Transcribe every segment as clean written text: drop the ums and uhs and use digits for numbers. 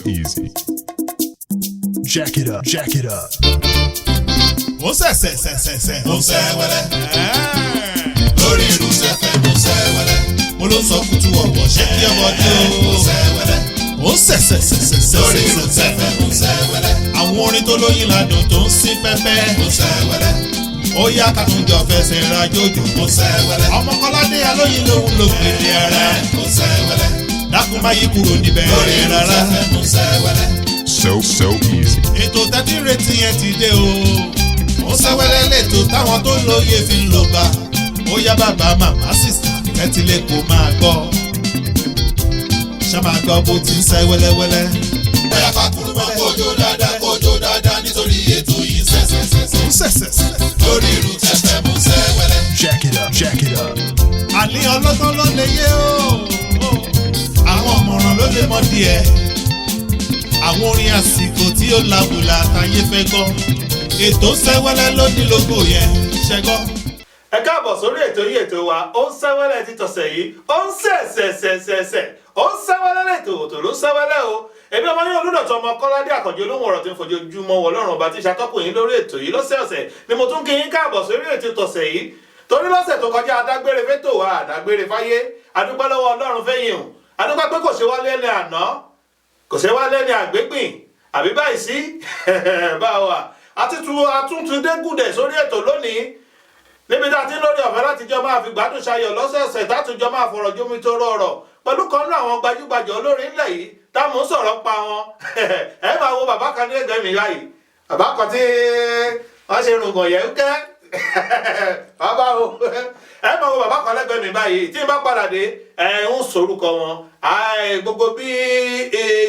easy. Jack it up, jack it up. Ó sẹ̀sẹ̀ ó sẹ́ wẹ́lẹ́. Lórí irú sẹ́fẹ̀ ó sẹ́ wẹ́lẹ́. Mo ló sọ kutu ọ̀wọ̀ ṣé kí ọmọdé ó sẹ́ wẹ́lẹ́. Ó sẹ̀sẹ̀ lórí irú sẹ́fẹ̀ ó sẹ́ wẹ́lẹ́. Àwọn orin tó lóyin ládùn tó ń sí pẹ́pẹ́ ó sẹ́ wẹ́lẹ́. Ó yá kàtúnjọ fẹsẹ̀ ra jòjò ó sẹ́ wẹ́lẹ́. Ọmọkọ́ládé alóyin lòun ló gbèdé ara ó sẹ́ wẹ́lẹ́. Dákun má yí kúrò níbẹ̀ lórí rárá ó sẹ́ wẹ́lẹ́. So easy. Ètò tẹ́tí retí yẹn ti dé o. Ó sẹ́wẹ́lẹ́ lẹ́tò táwọn tó lóye fi ń lò bá. Ó yá bàbá màmá sísá kẹ́tì lè kó máa gbọ́. Ṣá máa gbọ́ bó ti ń sẹ́ wẹ́lẹ́wẹ́lẹ́. Bóyá fàkúrú máa kójó dáadáa nítorí ètò yìí sẹ́sẹ̀sẹ̀. Lórí irú tẹ́fẹ́ mú sẹ́wẹ́lẹ́. Jack it up, jack it up. Àní ọlọ́gbọ́n ló lè yé o. Àwọn ọ̀mọ̀ràn ló lè mọ díẹ̀. Àwọn orin àsìkò tí ó labùlà táyé fẹ́ gbọ́. Ètò sẹ́wẹ́lẹ́ ló ní lógo yẹn ṣẹ́gbọ́. Ẹ káàbọ̀ sórí ètò yìí ètò wa ó ń sẹ́wẹ́lẹ́ ti tọ̀sẹ̀ yìí ó ń sẹ̀sẹ̀sẹ̀sẹ̀ ó ń sẹ́wẹ́lẹ́ lẹ́tò òtò ló ń sẹ́wẹ́lẹ́ o. Èmi ọmọ yín Olúdọ̀tun ọmọ Kọ́ládé Àkànjí olóhùn ọ̀rọ̀ tí ń fojoojúmọ́ wọ Ọlọ́run ọba tí ṣàtọ́kùn yín lórí ètò yìí lọ́sẹ̀ọ̀sẹ̀ ni mo tún kí yín káàbọ̀ sórí ètò tọ̀sẹ̀ yìí torí lọ́sẹ̀ tó kọjá adágbére fétò wa àdágbére fáyé adúpẹ́ lọ́wọ́ Ọlọ́run fẹ́yìn o adúpẹ́ pé kò ṣe wá lẹ́ni àná kò ṣe wá lẹ́ni àgbégbìn àbí báyìí sí báwa àtúntúndé gùdẹ̀ sórí ètò lónìí níbi tá a ti ń lórí ọ̀fẹ́ láti jọ máa fi gbádùn ṣayọ̀ lọ́sẹ̀ọ̀sẹ̀ tátùjọ máa fọ̀rọ̀ jómi tó rọrọ̀ pẹ̀lú kan náà àwọn gbajúgbajà olórin ńlẹ̀ yìí táwọn ń sọ̀rọ̀ pa wọn ẹ máa wo bàbá kan ní ẹgbẹ́ mi báyìí bàbá kan tí wọ́n ṣe rùngàn yẹn kẹ́ bàbá o ẹ máa wo bàbá kan lẹ́gbẹ̀ẹ́ mi báyìí tí n bá padà dé ẹ ń sorúkọ wọn gbogbo bí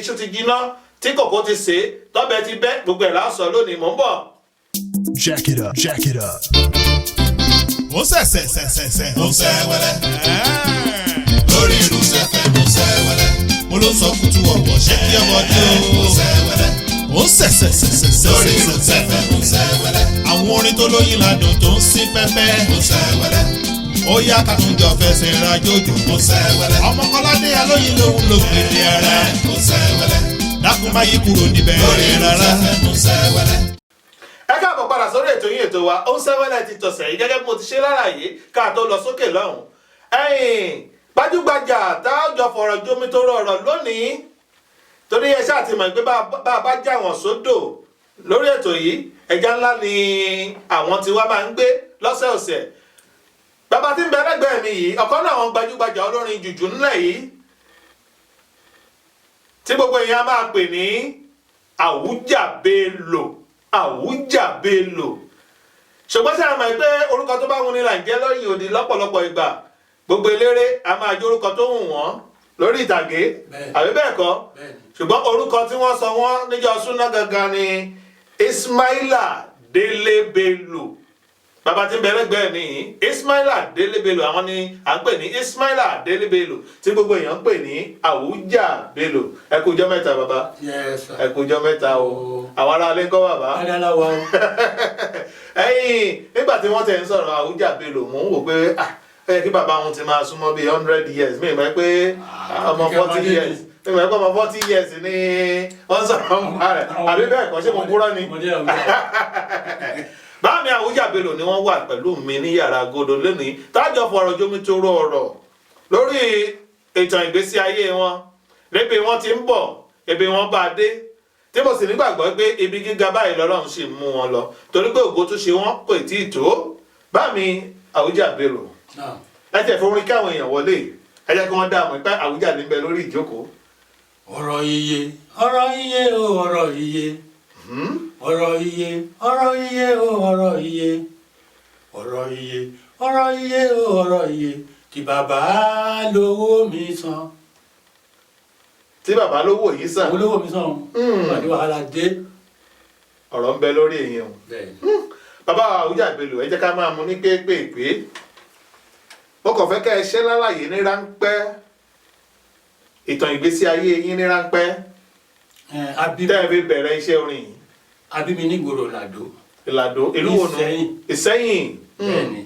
iṣu ti jiná tí kòkó ti sè tọ́bẹ̀ ti bẹ́ gbogbo ẹ̀ lásán lónìí mò ń bọ̀. Jack it up, jack it up. Ó sẹ̀sẹ̀ ó sẹ́ wẹ́lẹ́. Lórí irú sẹ́fẹ̀ ó sẹ́ wẹ́lẹ́. Mo ló sọ kutu ọ̀wọ̀ ṣé kí ọmọdé ó sẹ́ wẹ́lẹ́. Ó sẹ̀sẹ̀ lórí irú sẹ́fẹ̀ ó sẹ́ wẹ́lẹ́. Àwọn orin tó lóyin ládùn tó ń sí pẹ́pẹ́ ó sẹ́ wẹ́lẹ́. Ó yá kàtúnjọ fẹsẹ̀ ra jòjò ó sẹ́ wẹ́lẹ́. Ọmọkọ́ládé alóyin lòun ló gbèdé ara ó sẹ́ wẹ́lẹ́. Dákun má yí kúrò níbẹ̀ lórí rárá ó sẹ́ wẹ́lẹ́. Ẹ káàbọ̀ padà sórí ètò yín ètò wa ó ń sẹ́wẹ́lẹ́ ti tọ̀sẹ̀ yìí gẹ́gẹ́ bí mo ti ṣe lálàyé ká tó lọ sókè lọ́hùn. Gbajúgbajà tá a jọ fọ̀rọ̀ jómi tó rọrọ̀ lónìí torí ẹ ṣáà ti mọ̀ pé bá a bá já wọn sódò lórí ètò yìí ẹja ńlá ni àwọn tiwa máa ń gbé lọ́sẹ̀ọ̀sẹ̀. Bàbá tí ń bẹ lẹ́gbẹ̀ẹ́ mi yìí ọ̀kan náà àwọn gbajúgbajà olórin jùjú ńlẹ̀ yìí tí gbogbo èèyàn máa pè ní Àwùjá Bello. Ṣùgbọ́n sáà mọ̀ pé orúkọ tó bá wuni là ń jẹ́ lọ́yìn òdì lọ́pọ̀lọpọ̀ ìgbà gbogbo eléré a máa jẹ́ orúkọ tó wù wọ́n lórí ìtàgé àbí bẹ́ẹ̀ kọ́ ṣùgbọ́n orúkọ tí wọ́n sọ wọ́n níjọ́ súná gangan ni Ismaila Délé Bello. Bàbá tí ń bẹ lẹ́gbẹ̀ẹ́ mi yìí Ismaila Délé Bello àwọn ni à ń pè ní Ismaila Délé Bello tí gbogbo èèyàn ń pè ní Àwùjá Bello. Ẹ kú ọjọ́ mẹ́ta bàbá. Ẹ kú ọjọ́ mẹ́ta o àwọn ará ilé ń kọ́ bàbá. Nígbà tí wọ́n tẹ̀ ń sọ̀rọ̀ Àwùjá Bello mò ń wò pé ó yẹ kí bàbá wọn ti máa súnmọ́ bíi 100 years mi ìmọ̀ pé ọmọ 40 years mi ìmọ̀ pé ọmọ 40 years ni wọ́n sọ̀rọ̀ nípa rẹ̀ àbí bẹ́ẹ̀ kọ́ ṣé mo kúrọ́ ni. Báàmì Àwùjá Bello ni wọ́n wà pẹ̀lú mi ní yàrá agodo lónìí tájọ fọ̀rọ̀ jómi tó rọrọ̀ lórí ìtàn ìgbésí ayé wọn lébi wọn ti ń bọ̀ ebi wọn bá dé tí mo sì nígbàgbọ́ pé ibi gíga báyìí lọ́lọ́run sì mú wọn lọ torí pé ògo tó ṣe wọ́n kò tí ì tó. Báàmì Àwùjá Bello ẹ jẹ́ fún orin káwọn èèyàn wọlé ẹ jẹ́ kí wọ́n dá àmọ́ pé Àwùjá ní bẹ lórí ìjókòó. Ọ̀rọ̀ iye o ọ̀rọ̀ iye ọ̀rọ̀ iye o ọ̀rọ̀ iye o ọ̀rọ̀ iye o ọ̀rọ̀ iye tí bàbá lówó mi san. Tí bàbá lówó yìí sàn. Olówó mi sàn. Àdé wàhálà dé. Ọ̀rọ̀ ń bẹ lórí èèyàn. Bàbá Àwùjá Bello ẹ jẹ́ ká máa mú ní pépèpé. Mo kàn fẹ́ kẹ́ ẹ ṣe lálàyé ní ráńpẹ́ ìtàn ìgbésí ayé yín ní ráńpẹ́ tẹ́ ẹ fi bẹ̀rẹ̀ iṣẹ́ orin yìí. A bí mi ní ìgboro Ìlàdó ìlú wo nù? Ìsẹ́yìn. Bẹ́ẹ̀ni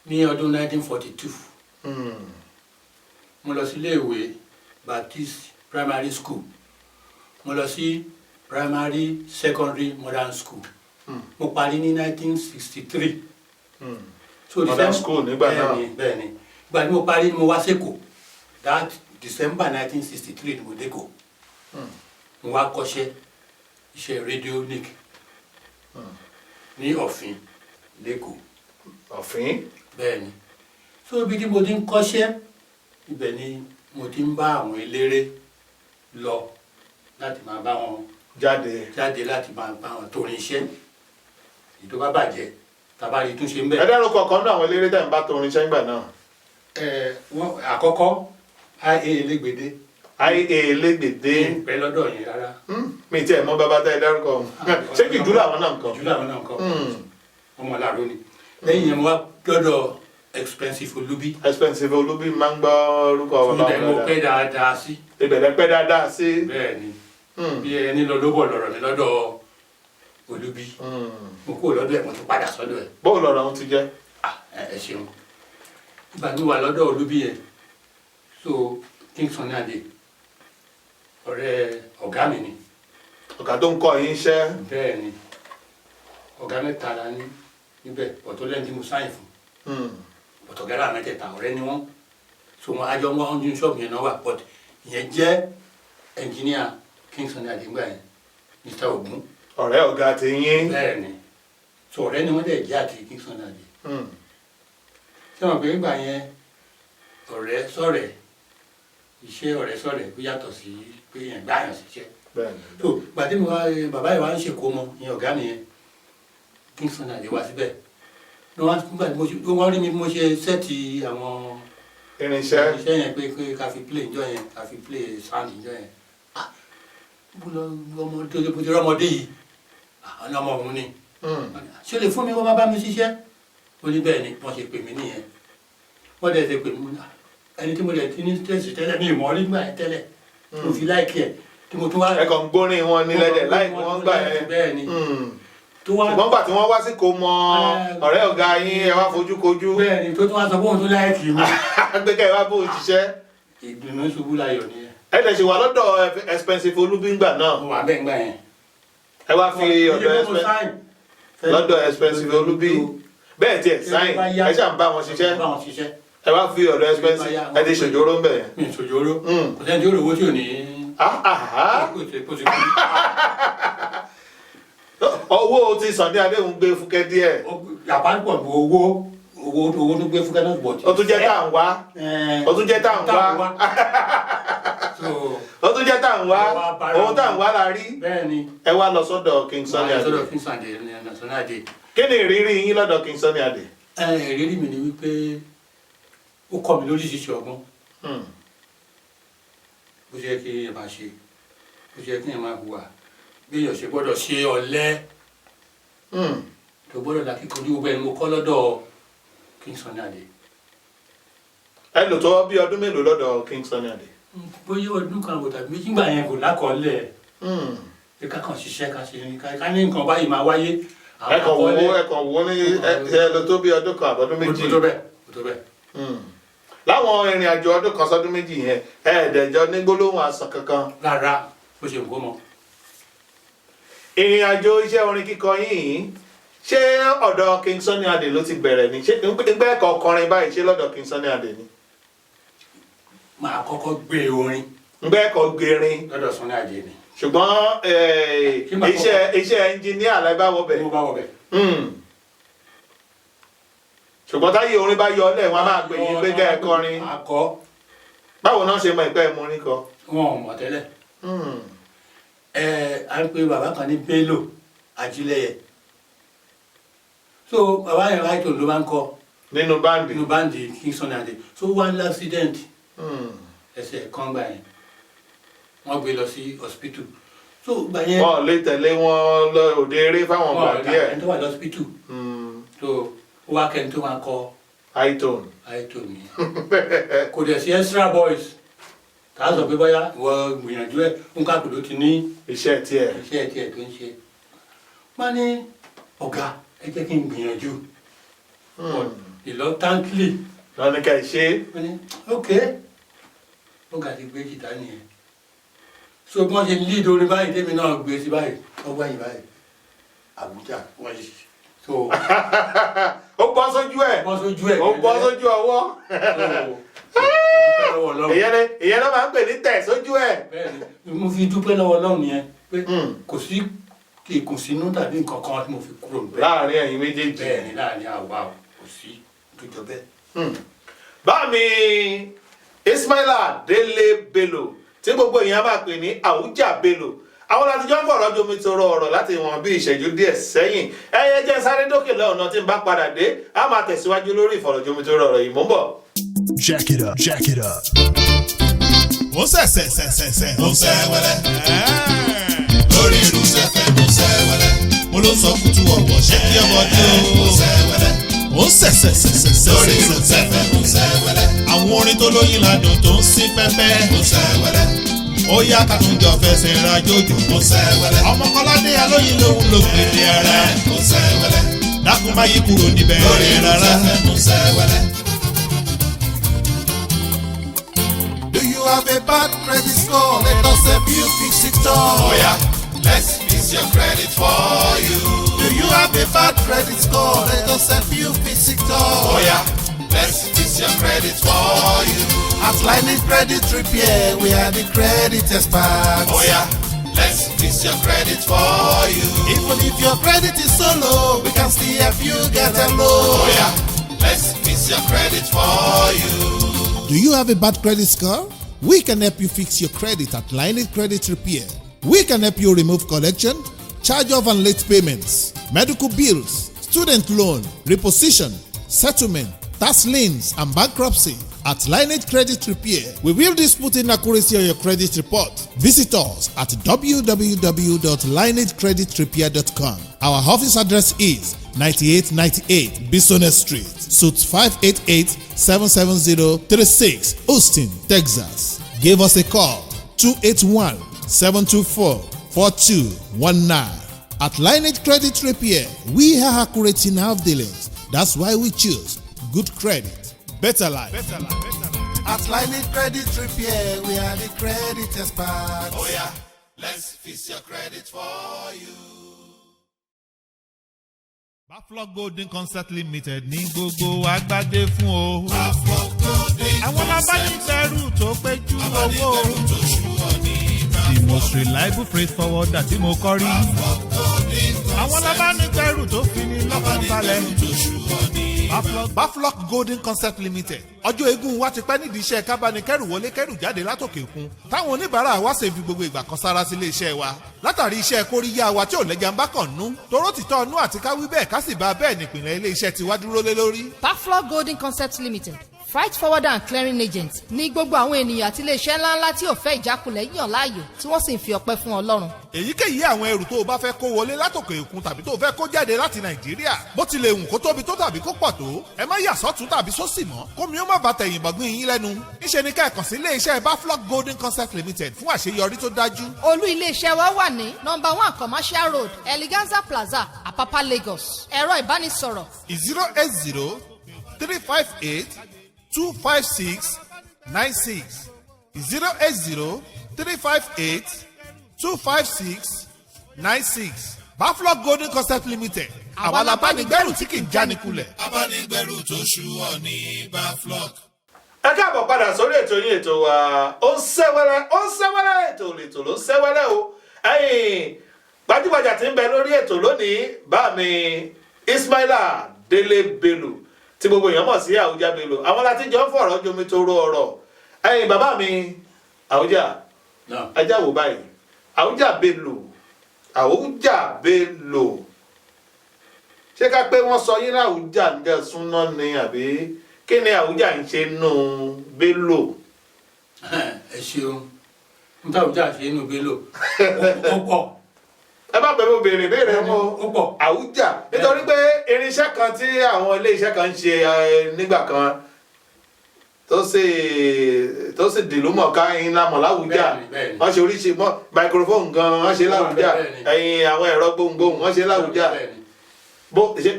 ní ọdún 1942 mo lọ sí ilé ìwé Baptist Primary School mo lọ sí primary secondary modern school mo parí ní 1963 so modern school nígbà náà bẹ́ẹ̀ni ìgbà tí mo parí mo wá sẹ́kọ̀ọ́ that December 1963 ni mo dẹ́kọ̀ọ́ mo wá kọ́ṣẹ́ iṣẹ́ radionic ní Ọ̀fìn lẹ́kọ̀ọ́. Ọ̀fìn. bẹ́ẹ̀ni so ibi tí mo ti ń kọ́ṣẹ́ ibẹ̀ ni mo ti ń bá àwọn eléré lọ láti máa bá wọn jáde láti máa bá wọn torin iṣẹ́ èyí tó bá bàjẹ́ tàbárí tún ṣe ń bẹ̀. ẹ dárúkọ kan náà àwọn eléré tẹ̀ ń bá torin iṣẹ́ nígbà náà. wọ́n àkọ́kọ́ IA Elégbèdé. IA Elégbèdé. pẹ́ lọ́dọ̀ yẹn rárá. mi tí ẹ mọ bàbá tá ẹ dárúkọ ṣé Jùjú làwọn náà nǹkan. Jùjú làwọn náà nǹkan ọmọ làárọ̀ ni lẹ́yìn yẹn mo wá lọ́dọ̀ Expensive Olúbí. Expensive Olúbí máa ń gbọ́ orúkọ ọ̀rọ̀ bàbá mo pẹ́ dáadáa sí. ìbẹ̀rẹ̀ pẹ́ dáadáa sí. bẹ́ẹ̀ni bí ẹni lọ ló bọ̀ lọ́rọ̀ mi lọ́dọ̀ Olúbí mo kúrò lọ́dọ̀ ẹ̀ mo tún padà sọ́dọ̀ ẹ̀. bóòlù ọ̀rọ̀ ohun ti jẹ́. ẹ ṣeun ìgbà mi wà lọ́dọ̀ Olúbí yẹn so King Sunny Adé ọ̀rẹ́ ọ̀gá mi ni. ọ̀gá tó ń kọ́ yín iṣẹ́. bẹ́ẹ̀ni ọ̀gá mẹ́ta la ní níbẹ̀ ọ̀tọ̀ lẹ́yìn tí mo sáyìn fún ọ̀tọ̀ gẹ́rà mẹ́tẹ̀ẹ̀ta ọ̀rẹ́ ni wọ́n so wọn àjọ wọn ní ṣọ́ọ̀bù yẹn náà wà but ìyẹn jẹ́ ẹnjìníà King Sunny Adé ńgbà yẹn Mr. Ogun. ọ̀rẹ́ ọ̀gá ti yín. bẹ́ẹ̀ni so ọ̀rẹ́ ni wọ́n dẹ̀ jẹ́ àti King Sunny Adé. ṣé wọn pé ńgbà yẹn ọ̀rẹ́ sọ̀rẹ́ iṣẹ́ ọ̀rẹ́ sọ̀rẹ́ ó yàtọ̀ sí pé yẹn gbáyàn síṣẹ́. so gbàdé mi wá bàbá yìí wá ń ṣèkó mọ ìyẹn ọ̀gá mi yẹn King Sunny Adé wá síbẹ̀ wọ́n rí mi bí mo ṣe sẹ́ẹ̀tì àwọn irinṣẹ́ yẹn pé ká fi play njọ́ yẹn ká fi play sound njọ́ yẹn bó ti rọ́mọdé yìí ọ̀nà ọmọ òun ni ṣé o lè fún mi wọ́n bá mi ṣiṣẹ́ ó ní bẹ́ẹ̀ ni wọ́n ṣe pè mí nìyẹn wọ́n dẹ̀ ṣe pè mí ẹni tí mo dẹ̀ ti ní tẹ̀sí tẹ́lẹ̀ mi ìmọ̀ rí gbà yẹn tẹ́lẹ̀ mo fi láìkí ẹ̀ tí mo tún wá. ẹ kàn ń gbórin wọn nílẹ̀ láì wọ́n gbà yẹn. bẹ́ẹ̀ ni ṣùgbọ́n gbà tí wọ́n wá sí kò mọ ọ̀rẹ́ ọ̀gá yín ẹ wá fojú kojú. bẹ́ẹ̀ni tó tún wá sọ fóun tó láìkì mi. gbẹgẹ wá bó ṣiṣẹ́. ìdùnnú ṣubú láyọ̀ nìyẹn. ẹ tẹ̀ ṣe wà lọ́dọ̀ Expensive Olúbí ńgbà náà. mo wà bẹ́ẹ̀ ńgbà yẹn. ẹ wá fi lọ́dọ̀ Expensive Olúbí bẹ́ẹ̀ tiẹ̀ sáyìn ẹ ṣáà ń bá wọn ṣiṣẹ́ ẹ wá fi ọ̀dọ̀ Expensive ẹ ti ṣòjóró ń bẹ̀ yẹn. mi ṣòjóró kò sẹ́ni tí ó rò owó tí ò ní. owó tí Sunny Adé ń gbé fúkẹ́ díẹ̀. àpapọ̀ owó tó gbé fúkẹ́ náà bọ̀ tí. ó tún jẹ́ tá à ń wá. ó tún jẹ́ tá à ń wá. ó tún jẹ́ tá à ń wá. ohun tá à ń wá la rí. bẹ́ẹ̀ni. ẹ wá lọ sọ́dọ̀ King Sunny Adé. lọ́dọ̀ King Sunny Adé. kí ni ìrírí yín lọ́dọ̀ King Sunny Adé? ìrírí mi ni wípé ó kọ́ mi lóríṣiríṣi ọgbọ́n. bó ṣe yẹ kí ẹ máa ṣe bó ṣe yẹ kí ẹ máa hùwà bí èèyàn ṣe gbọ́dọ̀ ṣe ọ̀lẹ tó gbọ́dọ̀ lákìkanjú gbogbo ẹni mo kọ́ lọ́dọ̀ King Sunny Adé. ẹ lò tó bí ọdún mélòó lọ́dọ̀ King Sunny Adé? bóyá ọdún kan àbò tàbí méjì gbà yẹn kò lákọọ́lẹ̀ pé ká kàn ṣiṣẹ́ ká ṣe ká ní nǹkan báyìí máa wáyé. ẹ kàn wò ní ẹ lò tó bí ọdún kan àbọ̀dún méjì. kò tó bẹ́ẹ̀. láwọn ìrìn àjò ọdún kan sọdún méjì yẹn ẹ̀ẹ́dẹ̀jọ ní gbólóhùn asán kankan. rárá bó ṣe nǹkó mọ. ìrìn àjò iṣẹ́ orin kíkọ yìí ṣé ọ̀dọ̀ King Sunny Adé ló ti bẹ̀rẹ̀ ni ṣé nígbà ẹ̀kọ́ kọrin báyìí ṣé lọ́dọ̀ King Sunny Adé ni. máa kọ́kọ́ gbé orin. nígbà ẹ̀kọ́ gbérin. lọ́dọ̀ Sunny Adé ni. ṣùgbọ́n iṣẹ́ ẹnjìníà aláìbáwọ̀ bẹ̀. mo bá wọ bẹ̀. ṣùgbọ́n táyé orin bá yọ ọ́lẹ̀ wọn á máa pè yín pé kẹ́ ẹ kọrin. akọ. báwo náà ṣe mọ ìpẹ́ ẹ̀ mú orin kọ. wọn ò mọ̀ tẹ́lẹ̀. à ń pe bàbá kan ní Bello Ajílẹ̀yẹ so bàbá yẹn ráìtò ló máa ń kọ nínú báńdì King Sunny Adé so one accident ẹsẹ̀ kan gbà yẹn wọ́n gbé lọ sí hospital so gbà yẹn wọ́n lè tẹ̀lé wọn lọ òde eré fáwọn gbà díẹ̀ ẹni tó wà lọ hospital so ó wá kẹ́ni tó máa kọ high-tone yẹn kò dẹ̀ sí extra voice tá a sọ pé bóyá ìwọ gbìyànjú ẹ̀ ń káàkiri ló ti ní iṣẹ́ tiẹ̀ tó ń ṣe wọ́n ní ọ̀gá ẹ jẹ́ kí n gbìyànjú reluctantly lọ́nà ká ẹ ṣe wọ́n ní ok ọ̀gá ti gbé jìtá nìyẹn so bí wọ́n ṣe lead orin báyìí tèmi náà gbé sí báyìí wọ́n gbẹ̀yìn báyìí Àbújá wọ́n ṣe so ó bọ́ sójú ẹ̀ bọ́ sójú ẹ̀ ó bọ́ sójú ọwọ́ ìyẹn náà máa ń pè ní tẹ̀ sójú ẹ̀. bẹ́ẹ̀ni mo fi dúpẹ́ lọ́wọ́ Ọlọ́run yẹn pé kò sí ìkùnsínú tàbí nǹkan kan tí mo fi kúrò níbẹ̀. láàrin ẹ̀yin méjèèjì. bẹ́ẹ̀ni láàrin àwa kò sí tó jọ bẹ́ẹ̀. báàmì Ismaila Délé Bello tí gbogbo èèyàn máa pè ní Àwùjá Bello àwọn láti jọ ń fọ̀rọ̀ jomi toro ọ̀rọ̀ láti wọn bí ìṣẹ́jú díẹ̀ sẹ́yìn ẹyẹ jẹ́ sáré dókè lọ́nà tí n bá padà dé a máa tẹ̀síwájú lórí ìfọ̀rọ̀jomi toro ọ̀rọ̀ yìí mò ń bọ̀. Jack it up, jack it up. ó sẹ̀sẹ̀ ó sẹ́ wẹ́lẹ́ lórí irú sẹ́fẹ̀ ó sẹ́ wẹ́lẹ́ mo ló sọ kútu ọ̀wọ̀ ṣé kí ọmọdé ó sẹ́ wẹ́lẹ́ ó sẹ̀sẹ̀ lórí irú sẹ́fẹ̀ ó sẹ́ wẹ́lẹ́ àwọn orin tó lóyin ládùn tó ń sí pẹ́pẹ́ ó sẹ́ wẹ́lẹ́ ó yá kàtúnjọ fẹsẹ̀ rajòjò ó sẹ́ wẹ́lẹ́ ọmọkọ́ládé alóyin lòun ló gbèdé ara ó sẹ́ wẹ́lẹ́ dákun má yí kúrò níbẹ̀ lórí rárá ó sẹ́ wẹ́lẹ́. Do you have a bad credit score? Let us help you fix it all. Oh yeah, let's fix your credit for you. Do you have a bad credit score? Let us help you fix it all. Oh yeah, let's fix your credit for you. At Lightning Credit Repair, we are the credit experts. Oh yeah, let's fix your credit for you. Even if your credit is so low, we can still help you get a loan. Oh yeah, let's fix your credit for you. Do you have a bad credit score? We can help you fix your credit at Lightning Credit Repair. We can help you remove collection, charge-off and late payments, medical bills, student loan, reposition, settlement, tax liens and bankruptcy. At Lineage Credit Repair, we will dispute inaccuracy on your credit report. Visit us at www.lineagecreditrepair.com. Our office address is 9898 Bisonet Street, Suite 588 77036, Austin, Texas. Give us a call 281-724-4219. At Lineage Credit Repair, we are accurate in our dealings. That's why we choose good credit, better life. At Lineage Credit Repair, we are the credit experts. Oh yeah, let's fix your credit for you. Baflock Golden Concert Limited ní gbogbo àgbàdé fún o. Baflock Golden àwọn abánigbẹ̀rù tó péjú owó. tó ṣùwọ̀n ní the most reliable freight forwarder tí mo kọ́ rí. Baflock Golden àwọn abánigbẹ̀rù tó fi ní lọ́kàn balẹ̀. tó ṣùwọ̀n ní Baflock Golden Concert Limited ọjọ́ eégún wa ti pẹ́ nídìí iṣẹ́ kábánikẹ́rù wọlé kẹ́rù jáde látòkè òkun táwọn oníbàárà wa ṣe fi gbogbo ìgbà kan sára sí ilé iṣẹ́ wa látàrí iṣẹ́ kóríyá wa tí ò lẹ́jà ń bá kàn nú toró títọ́ ọnú àti káwí bẹ́ẹ̀ ká sì bá bẹ́ẹ̀ nípìnlẹ̀ ilé iṣẹ́ tiwa dúró lé lórí. Baflock Golden Concept Limited freight forwarder and clearing agent ní gbogbo àwọn ènìyàn àti iléeṣẹ́ ńláńlá tí ò fẹ́ ìjákulẹ̀ yàn láàyò tí wọ́n sì ń fi ọpẹ́ fún Ọlọ́run. èyíkéyìí àwọn ẹrù tó o bá fẹ́ kó wọlé látòkè òkun tàbí tó o fẹ́ kó jáde láti Nàìjíríà bó tilẹ̀ hùn kó tóbi tó tàbí kó pọ̀ tó ẹ má yà sọ́tún tàbí sósì mọ́ kómi ó má bàa tẹ̀yìn bọ̀gbìn yín lẹ́nu níṣẹ́ ni kẹ́ẹ̀kan sí iléeṣẹ́ Baflock Golden Concept Limited fún àṣeyọrí tó dájú. olú iléeṣẹ́ wa wà ní number 1 Commercial Road Eleganza Plaza Apapa Lagos ẹ̀rọ ìbánisọ̀rọ̀ 080-358-256-96 080-358-256-96 Baflock Golden Concept Limited àwa la bánigbẹ́rù tí kì í jánikulẹ̀. abánigbẹ̀rù tó ṣùwọ̀n ní Baflock. ẹ káàbọ̀ padà sórí ètò yín ètò wa ó ń sẹ́wẹ́lẹ́ ètò lètò ló ń sẹ́wẹ́lẹ́ o ẹ̀yìn gbajúgbajà tí ń bẹ lórí ètò lónìí bá mi Ismaila Délé Bello tí gbogbo èèyàn mọ̀ sí Àwùjá Bello àwọn láti jọ ń fọ̀rọ̀ jomi toro ọ̀rọ̀ ẹ̀yìn bàbá mi Àwùjá ẹjá wò báyìí Àwùjá Bello ṣé ká pé wọ́n sọ yín Àwùjá ń jẹ́ súná ni àbí kí ni Àwùjá ń ṣe nù Bello. ẹ ṣeun n ta Àwùjá ṣe nù Bello ó pọ̀. ẹ bá pẹ̀lú béèrè wọn Àwùjá nítorí pé irinṣẹ́ kan tí àwọn ilé iṣẹ́ kan ń ṣe nígbà kan tó sì dìlú mọ̀ká ẹ̀yin lámọ̀ láwùjá wọ́n ṣe oríṣi microphone gan wọ́n ṣe láwùjá ẹ̀yin àwọn ẹ̀rọ gbohùngbohùn wọ́n ṣe láwùjá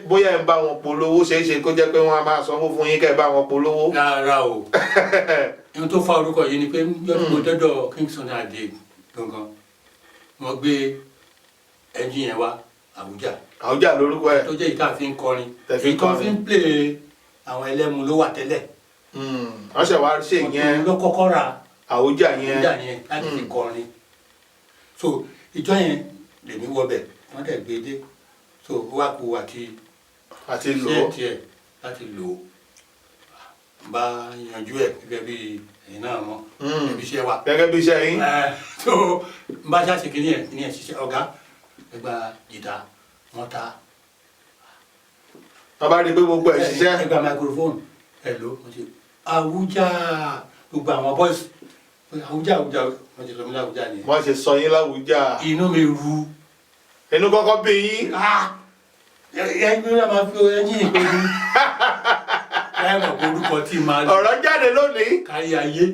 bóyá ẹ ń bá wọn polówó ṣeé ṣe kó jẹ́ pé wọ́n á máa sanwó fún yín kẹ́ ẹ bá wọn polówó. rárá o ohun tó fa orúkọ yìí ni pé yọdún mo dọ́dọ̀ King Sunny Adé gangan wọ́n gbé ẹ́ńjìn yẹn wá Àbújá. Àwùjá lórúkọ ẹ̀. tó jẹ́ ìta fi ń kọrin Tẹ̀ fi ń èyí tó kọrin. fi ń plé àwọn ẹlẹ́mu ló wà tẹ́lẹ̀. wọ́n ṣẹ̀ wá ṣe ìyẹn ló kọ́kọ́ ra Àwùjá yẹn. Àbújá yẹn láti fi kọrin. so ìjọ yẹn lèmi wọbẹ̀ wọ́n dẹ̀ gbé dé so ó wá kú àti lò ó. tiẹ̀ láti lò ó bá yanjú ẹ̀ gẹ́gẹ́ bí ẹ̀yin náà mọ̀ ẹbí iṣẹ́ wa. gẹ́gẹ́ bí iṣẹ́ yín. so n bá ṣáà ṣe kìíní ẹ̀ ṣiṣẹ́ ọ̀gá ẹgbà jìtá wọ́n ta. wọ́n bá rí i pé gbogbo ẹ̀ ṣiṣẹ́. ẹgbà microphone ẹ̀ ló wọ́n ti Àwùjá gbogbo àwọn boys Àwùjá wọ́n ti sọ mí láwùjá nìyẹn. wọ́n ṣe sọ yín l'Àwùjá. inú mi ru. inú kọ́kọ́ bí yín. ẹyin náà máa fi ẹyin ìpè mi láì mọ̀ pé orúkọ tí máa lò ọ̀rọ̀ jáde lónìí. kárí ayé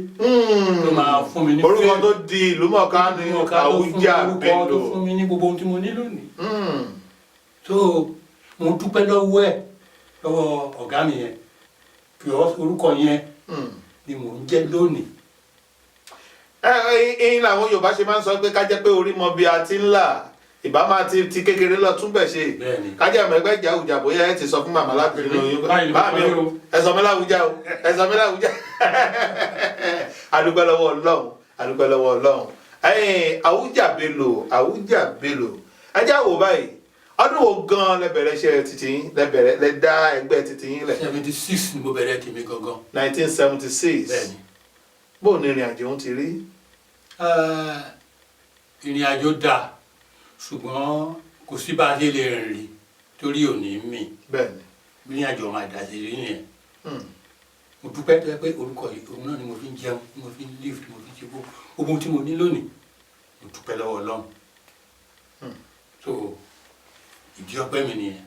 tó máa fún mi ní orúkọ tó di ìlúmọ̀ọ́ká ní Àwùjá orúkọ tó Bello. fún mi ní gbogbo ohun tí mo ní lónìí. so mo dúpẹ́ lọ́wọ́ ẹ̀ lọ́wọ́ ọ̀gá mi yẹn fi orúkọ yẹn ni mò ń jẹ́ lónìí. ẹ̀yin làwọn Yorùbá ṣe máa ń sọ pé ká jẹ́ pé orí mọ bí a ti ń là ìbá máa ti kékeré lọ túnbẹ̀ ṣe kájà mẹ́gbẹ́ ìjà Àwùjá bóyá ẹ ti sọ fún màmá lábìrin oyún báàmì o ẹ sọ mí l'Àwùjá o ẹ sọ mí l'Àwùjá adúpẹ́ lọ́wọ́ Ọlọ́run adúpẹ́ lọ́wọ́ Ọlọ́run Àwùjá Bello ẹ já wò báyìí ọdún wo gan lẹ bẹ̀rẹ̀ iṣẹ́ títí yín lẹ dá ẹgbẹ́ títí yín lẹ̀. 76 ni mo bẹ̀rẹ̀ tèmi gangan. 1976 bẹ́ẹ̀ni. bóun ni ìrìn àjò ń ti rí. ìrìn àjò dáa ṣùgbọ́n kò sí bá a ṣe lè rìn torí òní mi. bẹ́ẹ̀ni. ìrìn àjò máa dà sí rí nìyẹn. mo dúpẹ́ tó yẹ pé orúkọ yìí òun náà ni mo fi ń jẹun mo fi ń lift mo fi ń ṣe gbogbo ohun tí mo ní lónìí mo dúpẹ́ lọ́wọ́ Ọlọ́run. so ìdí ọpẹ́ mi nìyẹn.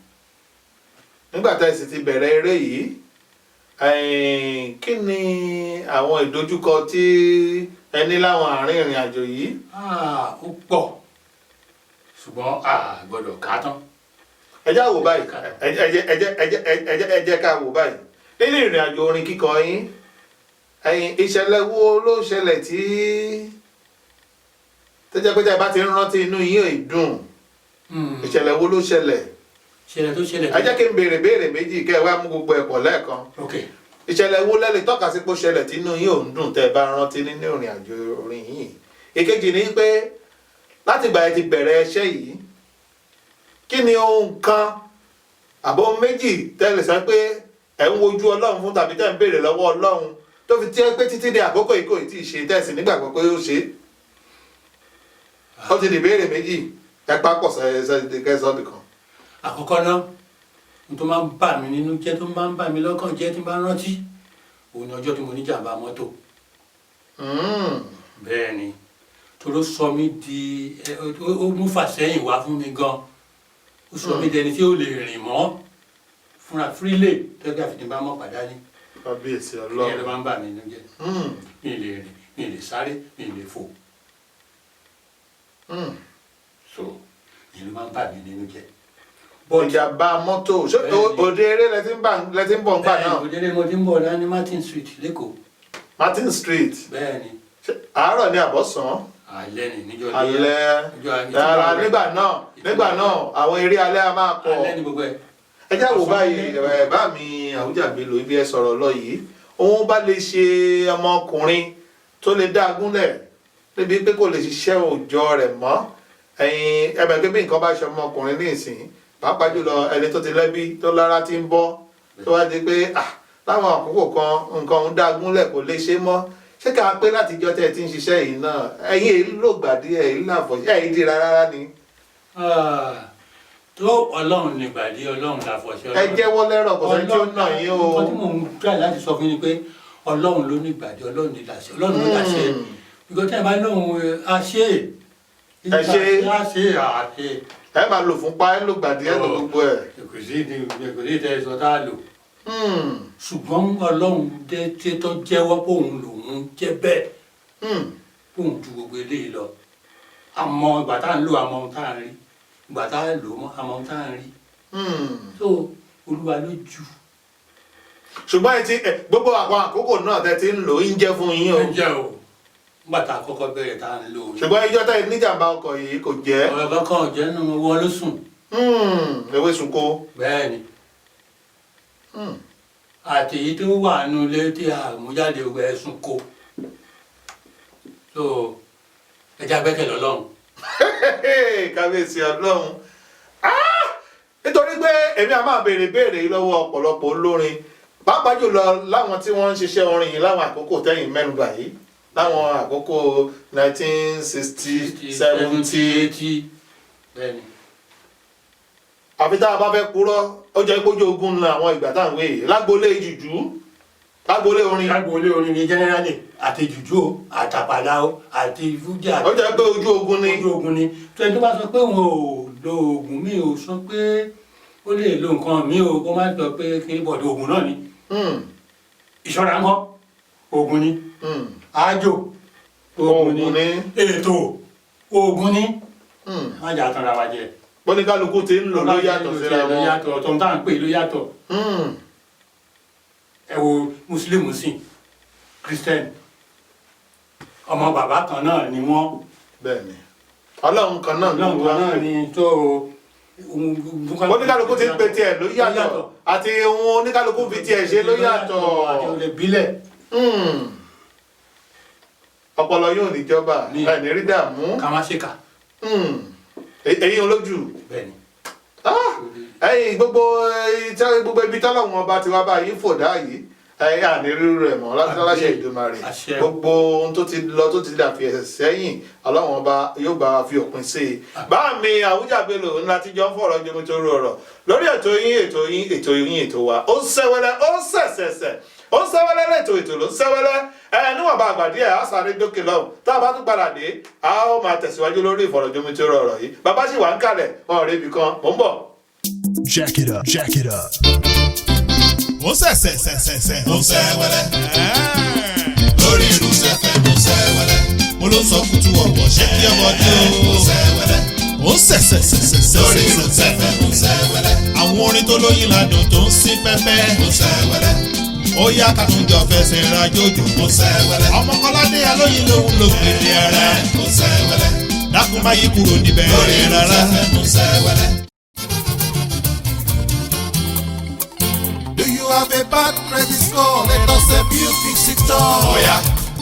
nígbà tá ẹ sì ti bẹ̀rẹ̀ eré yìí kí ni àwọn ìdojúkọ tí ẹ ní láwọn àárín ìrìn àjò yìí. ó pọ̀ ṣùgbọ́n a gbọ́dọ̀ ká tán. ẹ já wò báyìí ẹ jẹ́ ká wò báyìí nínú ìrìn àjò orin kíkọ yín ìṣẹ̀lẹ̀ wo ló ṣẹlẹ̀ tí tó jẹ́ pé tí ẹ bá ti ń rántí inú yín ò dùn ìṣẹ̀lẹ̀ wo ló ṣẹlẹ̀. ìṣẹ̀lẹ̀ tó ṣẹlẹ̀. ẹ jẹ́ kí n béèrè méjì kẹ́ ẹ wá mú gbogbo ẹ̀ pọ̀ lẹ́ẹ̀kan. ìṣẹ̀lẹ̀ wo lẹ́lẹ̀ tọ́ka sí pé ó ṣẹlẹ̀ tí inú yín ò ń dùn tẹ́ ẹ bá rántí nínú ìrìn àjò orin yìí. ìkejì ni pé láti ìgbà ẹ ti bẹ̀rẹ̀ iṣẹ́ yìí kí ni ohun kan àbọ̀ méjì tẹ́lẹ̀ sọ pé ẹ̀ ń wojú Ọlọ́run fún tàbí tẹ́ ń béèrè lọ́wọ́ Ọlọ́run tó fi jẹ́ pé títí di àkókò yìí kò tí ì ṣe tẹ́sí nígbàgbọ́ pé ó ṣe é. ó ti di ìbéèrè méjì ẹ pápọ̀ kẹsàn-án kan. àkọ́kọ́ náà n tó máa ń bà mí nínú jẹ́ tó máa ń bà mí lọ́kàn jẹ́ tí n bá rántí òun ni ọjọ́ tí mo ní jàǹbá mọ́tò. bẹ́ẹ̀ ni toró sọ mí di ó mú fàsẹ́yìn wá fún mi gan ó sọ mí dẹni tí ó lè rìn mọ́ fúnra fírílẹ̀ tẹ́gbẹ́ àfihàn bá mọ̀ pàdánù. kábíyèsí Ọlọ́run ìyẹn ló máa ń bà mí nínú jẹ́ mi lè rìn mi lè sáré mi lè fò. so ìyẹn ló máa ń bà mí nínú jẹ́. ìjàmbá mọ́tò òde eré lẹ ti ń bọ̀ nígbà náà. òde eré mo ti ń bọ̀ ní Martin Street lẹ́kọ̀ọ́. Martin Street. bẹ́ẹ̀ni. àárọ̀ ní àbọ̀sán. alẹ́ ni níjọ́ alẹ́ nígbà náà àwọn eré alẹ́ a máa pọ̀. alẹ́ ni gbogbo ẹ̀. ẹ já wò báyìí bá mi Àwùjá Bello ibi ẹ sọ̀rọ̀ lọ yìí òun bá lè ṣe ọmọkùnrin tó lè dá agúnlẹ̀ níbi pé kò lè ṣiṣẹ́ òòjọ́ rẹ̀ mọ́ ẹ̀bẹ̀ pé bí nǹkan bá ṣe ọmọkùnrin ní ìsìn pàápàá jùlọ ẹni tó ti lẹ́bí tó lára ti ń bọ́ tó wá di pé láwọn àkókò kan nǹkan ń dá agúnlẹ̀ kò lè ṣe mọ́ ṣé ká pé láti jọ tẹ́ ẹ ti ń ṣiṣẹ́ yìí náà ẹ̀yin èyí ló gbàdí ẹ̀yin láfọ̀ṣẹ́ ẹ̀yin dira rárá ni. tó Ọlọ́run ní gbàdí Ọlọ́run láfọ̀ṣẹ́. ẹ jẹ́wọ́ lẹ́rọ̀ kò sẹ́ni tí ó nà yín o. nǹkan tí mò ń try láti sọ fún yín ni pé Ọlọ́run ló ní gbàdí Ọlọ́run ní láṣẹ Ọlọ́run ló láṣẹ ìgbà tí ẹ bá lóhun àṣẹ ẹ máa lò fún pa ẹ ló gbàdí ẹ lò gbogbo ẹ. kò sí ìtẹ ìsọ tá a lò. ṣùgbọ́n Ọlọ́run tó jẹ́wọ́ pé òun lòun jẹ́ bẹ́ẹ̀ òun ju gbogbo eléyìí lọ àmọ́ ìgbà tá à ń lò àmọ́ ohun tá à ń rí ìgbà tá à ń lò àmọ́ ohun tá à ń rí so Olúwa ló jù. ṣùgbọ́n gbogbo àwọn àkókò náà tẹ́ ti ń lò ń jẹ́ fún yín o. ń jẹ́ o nígbà tá a kọ́kọ́ bẹ̀rẹ̀ tá a ń lò. ṣùgbọ́n ìjọ táyì níjàmbá ọkọ̀ yìí kò jẹ́. ọ̀rọ̀ kankan ò jẹ́ nínú wọn ló sùn. ewé sunko. bẹ́ẹ̀ ni àti èyí tó wà nínú ilé tí a mú jáde gbogbo ẹ̀ sunko so ẹja gbẹ́kẹ̀ lọ́lọ́run. kábíyèsí ọlọ́run nítorí pé èmi a máa béèrè lọ́wọ́ ọ̀pọ̀lọpọ̀ olórin pàápàá jùlọ láwọn tí wọ́n ń ṣiṣẹ́ orin yìí láwọn àkókò tẹ́yìn mẹ́nubà yìí láwọn àkókò 1960 70 bẹ́ẹ̀ni. àfi tá a bá fẹ́ purọ́ ó jẹ́ kójú ogun ní àwọn ìgbà táwọn èyí lágbolé jùjú lágbolé orin. lágbolé orin ni generally àti jùjú o àtàpàdà o àti fújà. ó jẹ́ pé ojú ogun ni. ojú ogun ni tó ẹni tó bá sọ pé òun ò lo oògùn mi ò sọ pé ó lè lo nǹkan mi ò kó má sọ pé kí bọ̀dọ̀ oògùn náà ni. ìṣọ́ra ń kọ́ oògùn ni. àjò oògùn ni. ètò oògùn ni. má jà tán ra wa jẹ. bọ́níkálukú ti ń lò ló yàtọ̀ síra wọn. ló yàtọ̀ ọ̀tọ̀ tá à ń pè ló yàtọ̀. ẹ wo mùsùlùmí sí christian ọmọ bàbá kan náà ni wọ́n. bẹ́ẹ̀ni ọlọ́run kan náà ọlọ́run kan náà ni tó. oníkálukú ti ń pe tiẹ̀ ló yàtọ̀ àti ohun oníkálukú fi tiẹ̀ ṣe ló yàtọ̀. àti olè bílẹ̀. ọpọlọ yóò níjọba ẹni rí dààmú. ká má ṣe kà. ẹ̀yin olójú. bẹ́ẹ̀ni. ẹ̀yin gbogbo ibi tọ́lọ́run ọba ti wá báyìí fòdá yìí àní rírú rẹ̀ mọ́ láṣẹ Ìdùmarè gbogbo ohun tó ti lọ tó ti dà fi ẹsẹ̀ sẹ́yìn Ọlọ́run ọba yóò bá wa fi òpin sí i. bá mi Àwùjá Bello ńlá tí jọ ń fọ̀rọ̀ jomi tó rú ọ̀rọ̀ lórí ètò yín ètò wa ó ń sẹ́wẹ́lẹ́ ó ń sẹ̀sẹ̀sẹ̀ ó ń sẹ́wẹ́lẹ́ lẹ́tọ̀ ló ń sẹ́wẹ́lẹ́ níwọ̀nba àgbàdí ẹ̀ á sáré dókè lọ́hùn tá a bá tún padà dé a ó máa tẹ̀síwájú lórí ìfọ̀rọ̀jomi tó rú ọ̀rọ̀ yìí bàbá sì wà ń kalẹ̀ wọn ò rí ibì kan mò ń bọ̀. Jack it up, jack it up. ó sẹ̀sẹ̀sẹ̀sẹ̀ ó sẹ́wẹ́lẹ́ lórí irú sẹ́fẹ̀ ó sẹ́wẹ́lẹ́ mo ló sọ kùtù ọ̀wọ̀ ṣé kí ọmọdé ó sẹ́wẹ́lẹ́ ó sẹ̀sẹ̀sẹ̀sẹ̀ lórí irú sẹ́fẹ̀ ó sẹ́wẹ́lẹ́ àwọn orin tó lóyin ládùn tó ń sí pẹ́pẹ́ ó sẹ́wẹ́lẹ́ ó yá kàtúnjọ fẹsẹ̀ rajòjò ó sẹ́wẹ́lẹ́ ọmọkọ́ládé alóyin lòun ló pèlè ara ó sẹ́wẹ́lẹ́ dákun má yí kúrò níbẹ̀ lórí irú sẹ́fẹ̀ ó sẹ́wẹ́lẹ́. You have a bad credit score, let us help you fix it all. Oh yeah,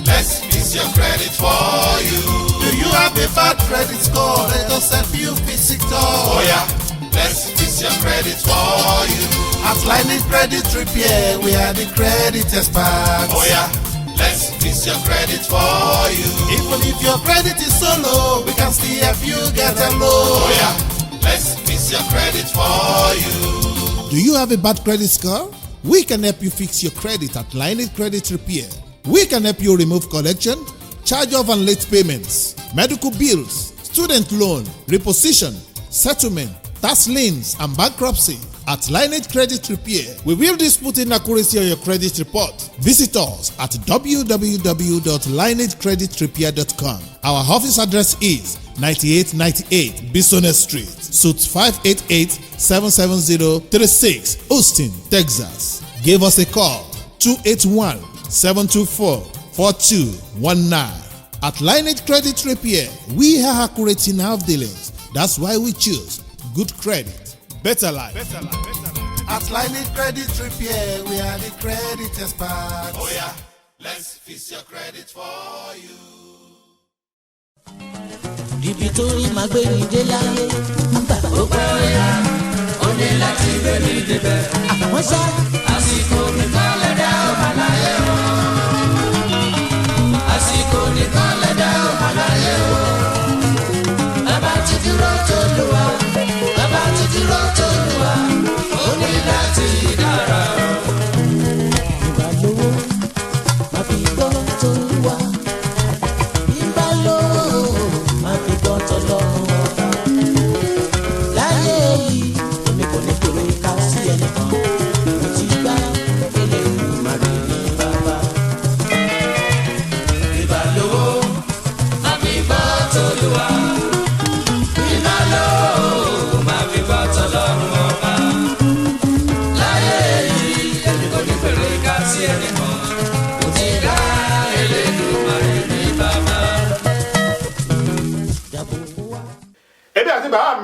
let's fix your credit for you. Do you have a bad credit score, let us help you fix it all. Oh yeah, let's fix your credit for you. At Lining Credit Repair, we are the credit experts. Oh yeah, let's fix your credit for you. Even if your credit is so low, we can still help you get a loan. Oh yeah, let's fix your credit for you. Do you have a bad credit score? We can help you fix your credit at Lining Credit Repair. We can help you remove collection, charge-off and late payments, medical bills, student loan, repossession, settlement, tax liens and bankruptcy. At Lineage Credit Repair, we will dispute inaccuracy on your credit report. Visit us at www.lineagecreditrepair.com. Our office address is 9898 Bisonet Street, Suite 588 77036, Austin, Texas. Give us a call 281-724-4219. At Lineage Credit Repair, we are accurate in our dealings. That's why we choose good credit. Better life. At Lining Credit Repair, we are the credit experts. Oh yeah, let's fix your credit for you. Ibi tó rí máa gbé mi dé láyé, nígbà tó pẹ́ ya, ó ní láti gbé mi débẹ̀. Àmọ́ ṣá, àsìkò nìkan lẹ́dá ọ̀hà láyé o. Àsìkò nìkan lẹ́dá ọ̀hà láyé o. Bàbá ti dúró tó lù wá. Bàbá ti dúró tó lù wá, ó ní láti dára o. Ìgbà lówó, má fi gbọ́ tó lù wá. Ìgbà lówó, má fi gbọ́ tó lọ́rùn ọba. Láyé yìí, èmi kò ní kúrò ìka sí ẹnìkan. Mo ti gbá ilé ìlú Màrí ní bàbá.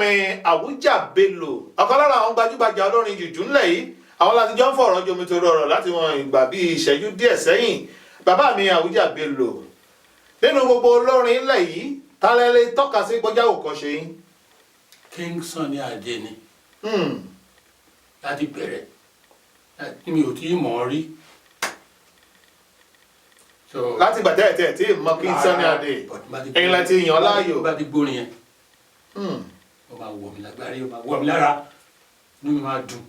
mi Àwùjá Bello ọ̀kan lára àwọn gbajúgbajà olórin jùjú ńlẹ̀ yìí àwọn láti jọ ń fọ̀rọ̀ jomitoro ọ̀rọ̀ láti wọn ìgbà bíi ìṣẹ́jú díẹ̀ sẹ́yìn bàbá mi Àwùjá Bello nínú gbogbo olórin ńlẹ̀ yìí tálẹ́lẹ́ tọ́ka sí gbọ́jà òkọ́ṣe yín. King Sunny Adé ni láti bẹ̀rẹ̀ mi ò tí ì mọ̀ ọ́ rí. láti gbàtẹ́ ẹ̀ tí mọ King Sunny Adé ẹ̀yin láti yàn láàyò. bá ti gbórin yẹn ó máa wọ̀ mí lágbárí ó máa wọ̀ mí lára inú mi máa dùn.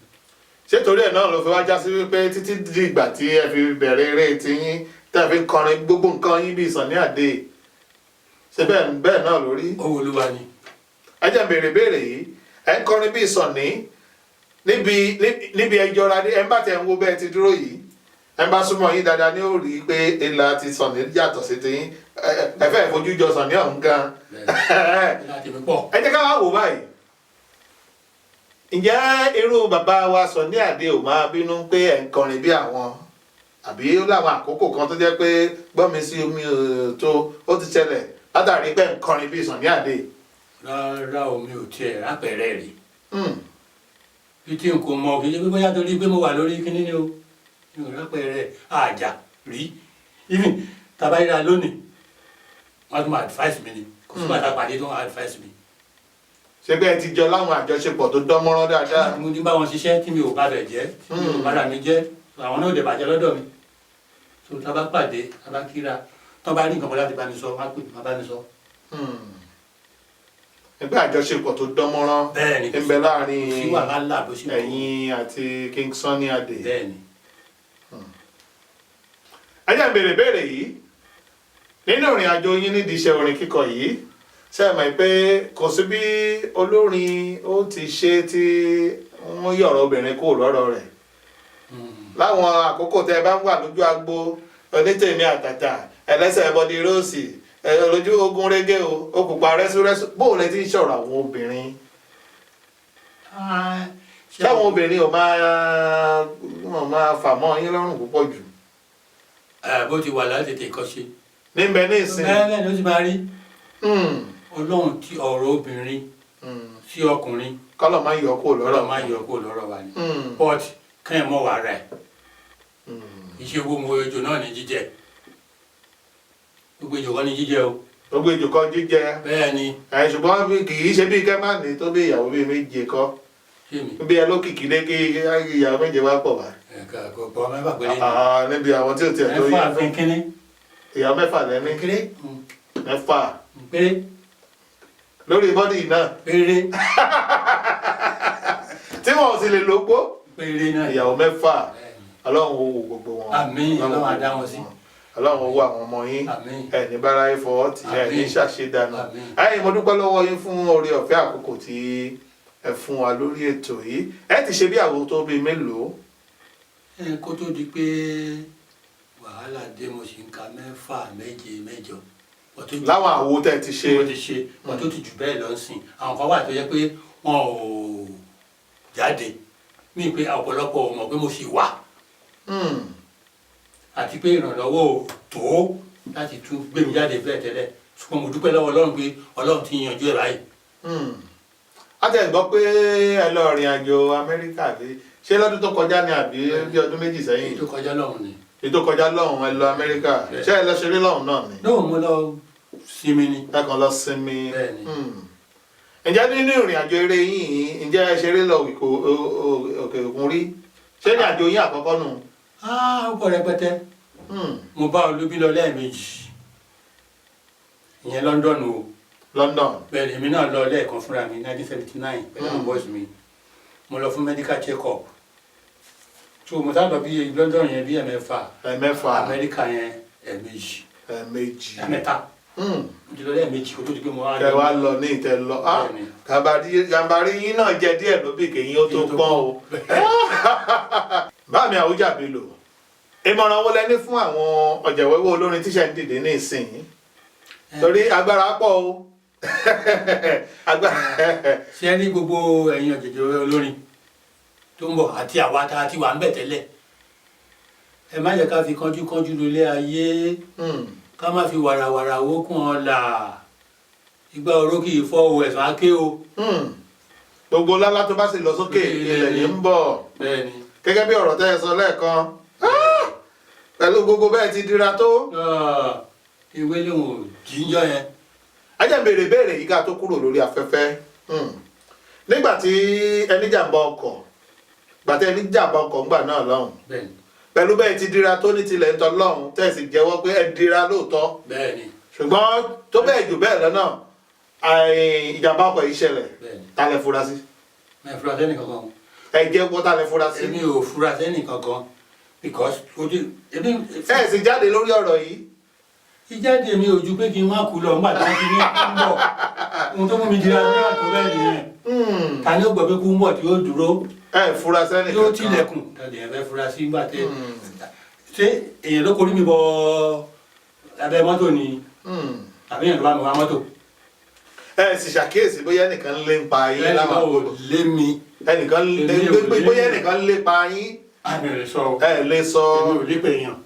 ṣé torí ẹ̀ náà ló fi wá já sí wípé títí di ìgbà tí ẹ fi bẹ̀rẹ̀ eré tiyín tẹ́ ẹ fi kọrin gbogbo nǹkan yín bíi Sunny Adé ṣé bẹ́ẹ̀ náà lórí. owó olúwa ni. ẹ jẹ́ béèrè yìí ẹ ń kọrin bíi Sunny níbi ẹjọ́ ra dé ẹ bá tẹ̀ ń wo bẹ́ẹ̀ ti dúró yìí ẹ bá súnmọ́ yín dáadáa ní ó rí i pé ìlà ti Sunny yàtọ̀ sí tiyín ẹ fẹ́ fojú jọ Sunny ọ̀hún gan. ẹ jẹ́ ká wá wò báyìí ǹjẹ́ irú bàbá wa Sunny Adé ò máa bínú pé ẹ̀ ń kọrin bí àwọn àbí ó láwọn àkókò kan tó jẹ́ pé gbọ́mi sí omi tó ó ti ṣẹlẹ̀ látàrí pé ń kọrin bí Sunny Adé. rárá omi ò tiẹ̀ rápẹ̀rẹ̀ rí bí tí n kò mọ kì í ṣe pé bóyá torí pé mo wà lórí kíní ni o mi ò rápẹ̀rẹ̀ àjà rí even tabayira lónìí wọ́n tún máa advice mi ni kò sí bàtà pàdé tó máa advice mi. ṣé bẹ́ẹ̀ ti jọ láwọn àjọṣepọ̀ tó dán mọ́rán dáadáa. mo ní bá wọn ṣiṣẹ́ tí mi ò bá bẹ̀ jẹ́ tí mi ò bá rà mí jẹ́ àwọn náà ò dẹ̀ bàjẹ́ lọ́dọ̀ mi tó tá a bá pàdé a bá kíra tó bá rí nǹkan kan láti bá mi sọ má pè má bá mi sọ. ẹgbẹ́ àjọṣepọ̀ tó dán mọ́rán ń bẹ láàrin ẹ̀yin àti King Sunny Adé. bẹ́ẹ̀ni. ẹ jẹ́ n béèrè yìí nínú ìrìn àjò yín nídìí iṣẹ́ orin kíkọ yìí ṣe mọ̀ pé kò sí bí olórin ó ti ṣe tí wọ́n yọ̀rọ̀ obìnrin kúrò lọ́rọ̀ rẹ̀ láwọn àkókò tẹ́ ẹ bá ń wà lójú agbo Onítèmi Àtàtà ẹlẹ́sẹ̀ bọ́dí róòsì lójú ogun régé o ó pupa rẹ́súrẹ́sú bóun lè ti ń sọ̀rọ̀ àwọn obìnrin ṣáwọn obìnrin ò máa fà mọ́ yín lọ́rùn púpọ̀ jù. bó ti wà láti tètè kọ́ ṣe. níbẹ̀ ní ìsìn. bẹ́ẹ̀ ló ti máa rí. Ọlọ́run tí ọ̀rọ̀ obìnrin sí ọkùnrin. kọ́lọ̀ máa yọ kó lọ́rọ̀. kọ́lọ̀ máa yọ kó lọ́rọ̀ wa ni. but kẹ́hìn mọ́ wàá rẹ̀. iṣẹ́ owó mo ejò náà ní jíjẹ. gbogbo ejò kan ní jíjẹ o. gbogbo ejò kan jíjẹ. bẹ́ẹ̀ ni. ṣùgbọ́n kì í ṣe bí kẹ́ máa ní tó bí ìyàwó bíi méje kọ́. bí ẹ lókìkí lé kí ìyàwó méje wá pọ̀ wá. ẹ̀ka kò pọ̀ mẹ́fà péré ni. níbi àwọn tí ò tiẹ̀ tó yẹ. mẹ́fà fi kínní. ìyàwó mẹ́fà lẹ́ni. kéré. mẹ́fà. péré. lórí bọ́dì náà. péré. tí wọn ò sì lè lógbó. péré náà. ìyàwó mẹ́fà ọlọ́run ó wo gbogbo wọn. àmín ọlọ́run á dá wọn sí. ọlọ́run ó wo àwọn ọmọ yín. ẹni bára ẹ fọwọ́ tì ẹni ṣàṣedànù. ayé mo dúpẹ́ lọ́wọ́ yín fún oore ọ̀fẹ́ àkókò tí ẹ fún wa lórí ètò yìí ẹ ti ṣe bí àwo tó bíi mélòó. kó tó di pé wàhálà dé mo sì ń ka mẹ́fà méje mẹ́jọ. láwọn àwo tẹ́ ti ṣe. mo ti ṣe wọ́n tó ti jù bẹ́ẹ̀ lọ sìn àwọn kan wà tó yẹ pé wọn ò jáde mí pé ọ̀pọ̀lọpọ̀ ò mọ̀ pé mo ṣì wà àti pé ìrànlọ́wọ́ ò tó láti tún gbé mi jáde bẹ́ẹ̀ tẹ́lẹ̀ ṣùgbọ́n mo dúpẹ́ lọ́wọ́ Ọlọ́run pé Ọlọ́run ti yanjú ẹ̀ báyìí. a tẹ̀ gbọ́ pé ẹ lọ rìn àjò Amẹ́ríkà bí ṣé lọ́dún tó kọjá ni àbí bí ọdún méjì sẹ́yìn. èyí tó kọjá lọ́hùn ni. èyí tó kọjá lọ́hùn ẹ lọ Amẹ́ríkà ṣé ẹ lọ ṣeré lọ́hùn náà ni. lóhùn mo lọ sinmi ni. ẹ kàn lọ sinmi. bẹ́ẹ̀ni. ǹjẹ́ nínú ìrìn àjò eré yìí ǹjẹ́ ẹ ṣeré lọ òkè òkun rí ṣé ní àjò yín àkọ́kọ́ nù. ó pọ̀ rẹpẹtẹ. mo bá Olúbí lọ lẹ́ẹ̀mejì ìyẹn London o. London. bẹ́ẹ̀ni èmi náà lọ lẹ́ẹ̀kan fúnra mi 1979 pẹ̀lú àwọn boys mi mo lọ fún medical check up so mo sá lọ bí London yẹn bí ẹ̀mẹ́fà Amẹ́ríkà yẹn ẹ̀mẹ́jì ẹ̀mẹ́ta mo ti lọ lẹ́ẹ̀mejì kó tó di pé mo wá. kẹ wá lọ ní ìtẹ lọ gàmbàrí yín náà jẹ díẹ̀ lóbì kẹyìn ó tó pọ́n o. báàmì Àwùjá Bello ìmọ̀ràn wo lẹ ní fún àwọn ọ̀jẹ̀wẹ́wẹ́ olórin tíṣẹ̀ ń dìde ní ìsìn torí agbára pọ̀ o. ṣé ẹ ní gbogbo ẹ̀yin ọ̀jẹ̀wẹ́wẹ́ olórin tó ń bọ̀ àti àwa tá a ti wà ń bẹ̀ tẹ́lẹ̀ ẹ má jẹ́ ká fi kánjúkánjú lólé ayé ká má fi wàràwàrà wókùn ọ̀la ìgbà oró kì í fọ́ o ẹ̀sán áké o gbogbo lálá tó bá sì lọ sókè ilẹ̀ yìí ń bọ̀ bẹ́ẹ̀ni gẹ́gẹ́ bí ọ̀rọ̀ tẹ́ ẹ sọ lẹ́ẹ̀kan pẹ̀lú gbogbo bẹ́ẹ̀ ti dira tó. ìwé lòun ò jíjọ yẹn. ajá ń béèrè yìí ká tó kúrò lórí afẹ́fẹ́ nígbà tí ẹni jàǹbá ọkọ̀ gbàtẹ́ ẹni jàǹbá ọkọ̀ ńgbà náà lọ́hùn bẹ́ẹ̀ni pẹ̀lú bẹ́ẹ̀ ti dira tó ní tilẹ̀ ń tọ́ lọ́hùn tẹ̀sí jẹ́wọ́ pé ẹ dira lóòótọ́ bẹ́ẹ̀ni ṣùgbọ́n tó bẹ́ẹ̀ jù bẹ́ẹ̀ lọ́nà ìjàmbá ọkọ̀ yìí ṣẹlẹ̀ bẹ́ẹ̀ni. ta lẹ fura sí. mi ò fura sẹ́ni kankan. ẹ jẹ́ wọ́n ta lẹ fura sí. èmi ò fura sẹ́ni kankan because ojú èmi. ẹ sì jáde lórí ọ̀rọ̀ yìí. ìjáde mi ò ju pé kí n má kú lọ nígbà tí wọ́n ti ní kú ń bọ̀ ohun tó mú mi dira ní àtò bẹ́ẹ̀ nìyẹn. ta ni ó gbọ́ pé kú ń bọ̀ tí ó dúró. ẹ fura sẹ́ni kankan. yóò tilẹ̀kùn tàbí ẹ fẹ́ fura sí nígbà tẹ. ṣé èèyàn ló korí mi bọ abẹ́ mọ́tò ni àbí èèyàn ló bá mi wá mọ́tò. ẹ sì ṣàkíyèsí bóyá ẹnìkan lè ń pa yín láwọn àgbòdo. lé mi. ẹnìkan bóyá ẹnìkan lè pa yín. àmì rẹ̀ sọ. ẹ lè sọ. èmi ò lè pè èèyàn.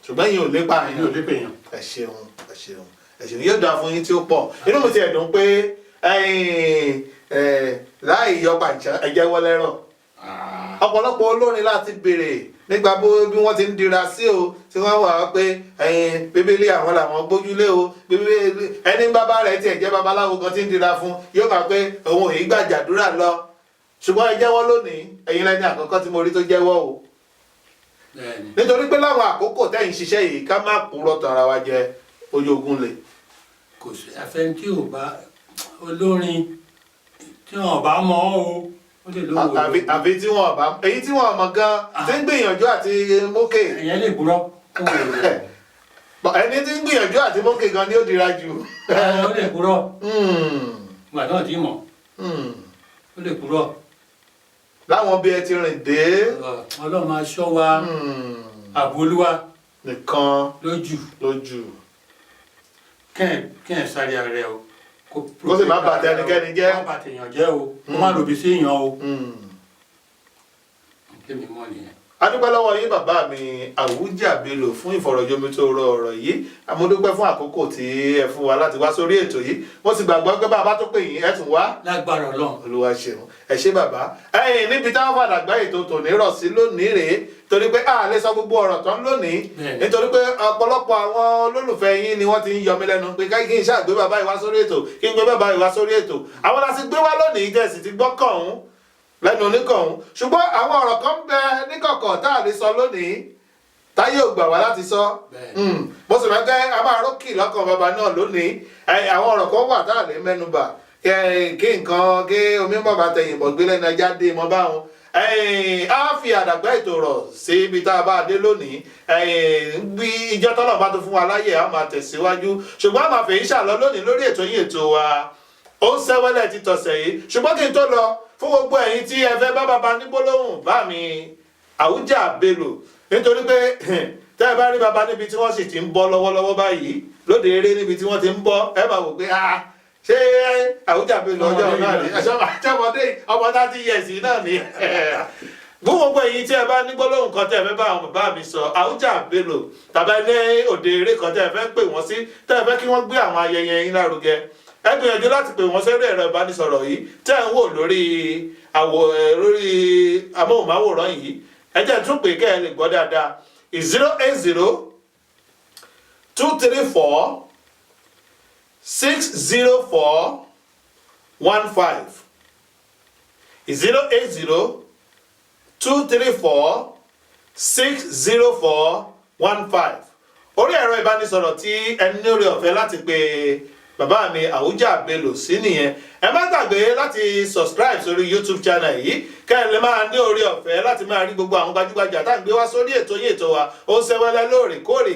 ṣùgbọ́n yín ò lè pa yín. èmi ò lè pè èèyàn. ẹ ṣeun yóò dáa fún yín tí ó pọ̀ inú mi ti ẹ̀dùn pé láì yọ pàǹṣán ẹ̀jẹ̀ wọlé rọ̀ ọ̀pọ̀lọpọ̀ olórin láti béèrè nígbà bí wọ́n ti ń dira sí o tí wọ́n wà pé bíbélì àwọn làwọn gbójúlé o ẹni bàbá rẹ̀ tiẹ̀ jẹ́ babaláwo kan ti ń dira fún yóò kà pé òun ò yí gbàjàdúrà lọ ṣùgbọ́n ẹ jẹ́wọ́ lónìí ẹ̀yin lẹ́ni àkọ́kọ́ tí mo rí tó jẹ́wọ́ o nítorí pé láwọn àkókò tẹ́yìn ṣiṣẹ́ yìí ká má purọ́ tàn ara wa jẹ ojú ogun lè. kò sí afẹ́ni tí ò bá olórin tí wọn bá mọ̀ ọ́ o ó lè lówó o. àbí tí wọn bá èyí tí wọn mọ̀ gan tí ń gbìyànjú àti mókè. ẹ̀yẹ́ lè purọ́ ẹni tí ń gbìyànjú àti mókè gan ni ó dira jù. ó lè purọ́ ìgbà náà tí mọ̀ ó lè purọ́. láwọn bí ẹ ti rìn dé. ọlọ́run máa ṣọ́ wa ààbò Olúwa nìkan lójú kẹ́ẹ̀ sáré ara rẹ o kó sì má bàtẹ ẹnikẹ́ni jẹ́. má bàtẹ èèyàn jẹ́ o kó má lòdì sí èèyàn o kémi mọ́ nìyẹn. adúpẹ́ lọ́wọ́ yín bàbá mi Àwùjá Bello fún ìfọ̀rọ̀jomitoro ọ̀rọ̀ yìí àmọ́dúpẹ́ fún àkókò tí ẹ fún wa láti wá sórí ètò yìí mo sì gbàgbọ́ pé bàbá tó pè yín ẹ tún wá. lágbára Ọlọ́run. Olúwa ṣeun ẹ ṣé bàbá níbi táwọn fàdà gbá ètò tòní rọ̀ sí lónìí rèé torí pé a lè sọ gbogbo ọ̀rọ̀ tán lónìí nítorí pé ọ̀pọ̀lọpọ̀ àwọn olólùfẹ́ yín ni wọ́n ti ń yọ mí lẹ́nu pé kí n ṣàgbé bàbá yìí wá sórí ètò kí n gbé bàbá yìí wá sórí ètò àwọn la sì gbé wá lónìí jẹ́ sì ti gbọ́ kọ̀ọ̀hún lẹ́nu oníkọ̀ọ̀hún ṣùgbọ́n àwọn ọ̀rọ̀ kan ń bẹ níkọ̀kọ̀ tá a lè sọ lónìí táyé ò gbà wá láti sọ bó sì máa ń gbẹ́ a máa rókì lọ́kàn bàbá náà lónìí àwọn ọ̀rọ̀ kan wà tá a lè mẹ́nubà kí nǹkan kí omi mọ̀ bá tẹ̀yìn bọ̀ gbé lẹ́nu ẹja dé mọ́ báwọn a fi àdàgbà ètò rọ̀ sí ibi tá a bá dé lónìí bí ìjọ tọ́lọ̀ bá tó fún wa láyè a máa tẹ̀síwájú ṣùgbọ́n a máa fèyí ṣàlọ́ lónìí lórí ètò yìí ètò wa ó ń sẹ́wẹ́lẹ̀ ti tọ̀sẹ̀ yìí ṣùgbọ́n kí n tó lọ fún gbogbo ẹ̀yin tí ẹ fẹ́ bá bàbá ní gbólóhùn bá mi Àwùjá Bello nítorí pé tẹ́ ẹ bá rí bàbá níbi tí wọ́n sì ti ń bọ́ lọ́wọ́lọ́wọ́ báyìí lóde eré níbi tí wọ́n ti ń bọ́ ẹ máa wò pé ṣé Àwùjá Bello ọjọ́ náà ni ọmọdé ọmọ 30 years náà ni fún gbogbo ẹ̀yin tí ẹ bá ní gbólóhùn kan tẹ́ ẹ fẹ́ bá àwọn bàbá mi sọ Àwùjá Bello tàbí ní òde eré kan tẹ́ ẹ fẹ́ pè wọ́n sí tẹ́ ẹ fẹ́ kí wọ́n gbé àwọn ayẹyẹ yín lárugẹ ẹ gbìyànjú láti pè wọ́n sórí ẹ̀rọ ìbánisọ̀rọ̀ yìí tẹ́ ẹ̀ ń wò lórí amóhùnmáwòrán yìí ẹ jẹ́ tún pé kẹ́ ẹ lè gbọ́ dáadáa 080 234 604 15 080 234 604 15 orí ẹ̀rọ ìbánisọ̀rọ̀ tí ẹni ní orí ọ̀fẹ́ láti pè bàbá mi Àwùjá Bello sí nìyẹn ẹ má gbàgbé láti subscribe sórí YouTube channel yìí kẹ́ ẹ lè máa ní orí ọ̀fẹ́ láti máa rí gbogbo àwọn gbajúgbajà tá à ń gbé wá sórí ètò yìí ètò wa ó ń ṣẹ́wẹ́lẹ́ lóòrèkóòrè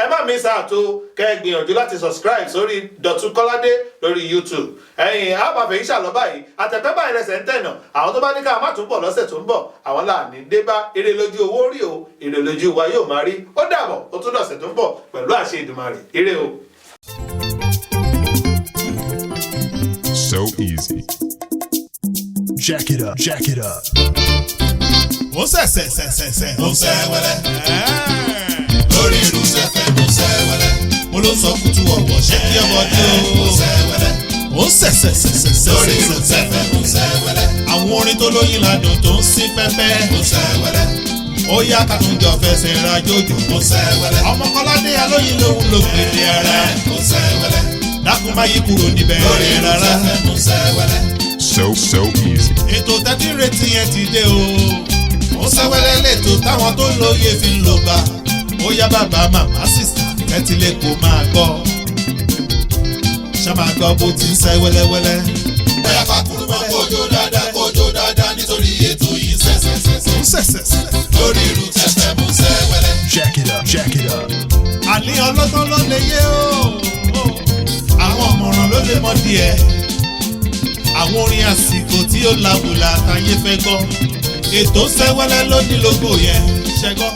ẹ má mi ṣàtò kẹ́ ẹ gbìyànjú láti subscribe sórí Dọ̀tun Kọ́ládé lórí YouTube àbàfẹ́ yìí ṣàlọ́ báyìí àtẹ̀pẹ́ báyìí lẹ́sẹ̀ ń tẹ̀nà àwọn tó bá ní ká má tún bọ̀ lọ́sẹ̀ tó ń bọ̀ àwọn láàní dé bá ire lójú owó rí o ire lójú wa yóò máa rí ó dàbọ̀ ó tún dọ̀sẹ̀ tó ń bọ̀ pẹ̀lú àṣẹ Èdùmàrè ire o. So easy. Jack it up, jack it up. ó sẹ̀sẹ̀sẹ̀sẹ̀ ó sẹ́wẹ́lẹ́ lórí irú sẹ́fẹ̀ ó sẹ́wẹ́lẹ́ mo ló sọ kùtù ọ̀wọ̀ ṣé kí ọmọdé ó sẹ́wẹ́lẹ́ ó ó ń sẹ̀sẹ̀sẹ̀sẹ̀ lórí irun tẹ̀fẹ̀ Músẹ́wẹ́lẹ́. àwọn orin tó lóyin ládùn tó ń sí fẹ́fẹ́ Músẹ́wẹ́lẹ́. ó yá kàtúnjọ fẹsẹ̀ rajòjò Músẹ́wẹ́lẹ́. ọmọ Kọ́ládé alóyin lòun ló pèlè ara Músẹ́wẹ́lẹ́. dákun má yí kúrò níbẹ̀ lórí rárá Músẹ́wẹ́lẹ́. So easy. ètò tẹ́tí retí yẹn ti dé o. Músẹ́wẹ́lẹ́ lètò táwọn tó lóye fi ń lò bá. ó yá bàbá màmá sísá tẹ́tí lè kó máa gbọ́. ṣá máa gbọ́ bó ti ń sẹ́ wẹ́lẹ́wẹ́lẹ́. bóyá fàkúrú mọ́ kójó dáadáa nítorí ètò yìí sẹ́sẹ̀sẹ̀sẹ̀ lórí irú tẹ̀fẹ̀ Músẹ́wẹ́lẹ́. Jack it up. àní ọlọ́gbọ́n ló lè yé o. àwọn ọ̀mọ̀ràn ló lè mọ díẹ̀. àwọn orin àsìkò tí ó labùlà táyé fẹ́ gbọ́. ètò Sẹ́wẹ́lẹ́ ló ní lógo yẹn ṣẹ́gbọ́.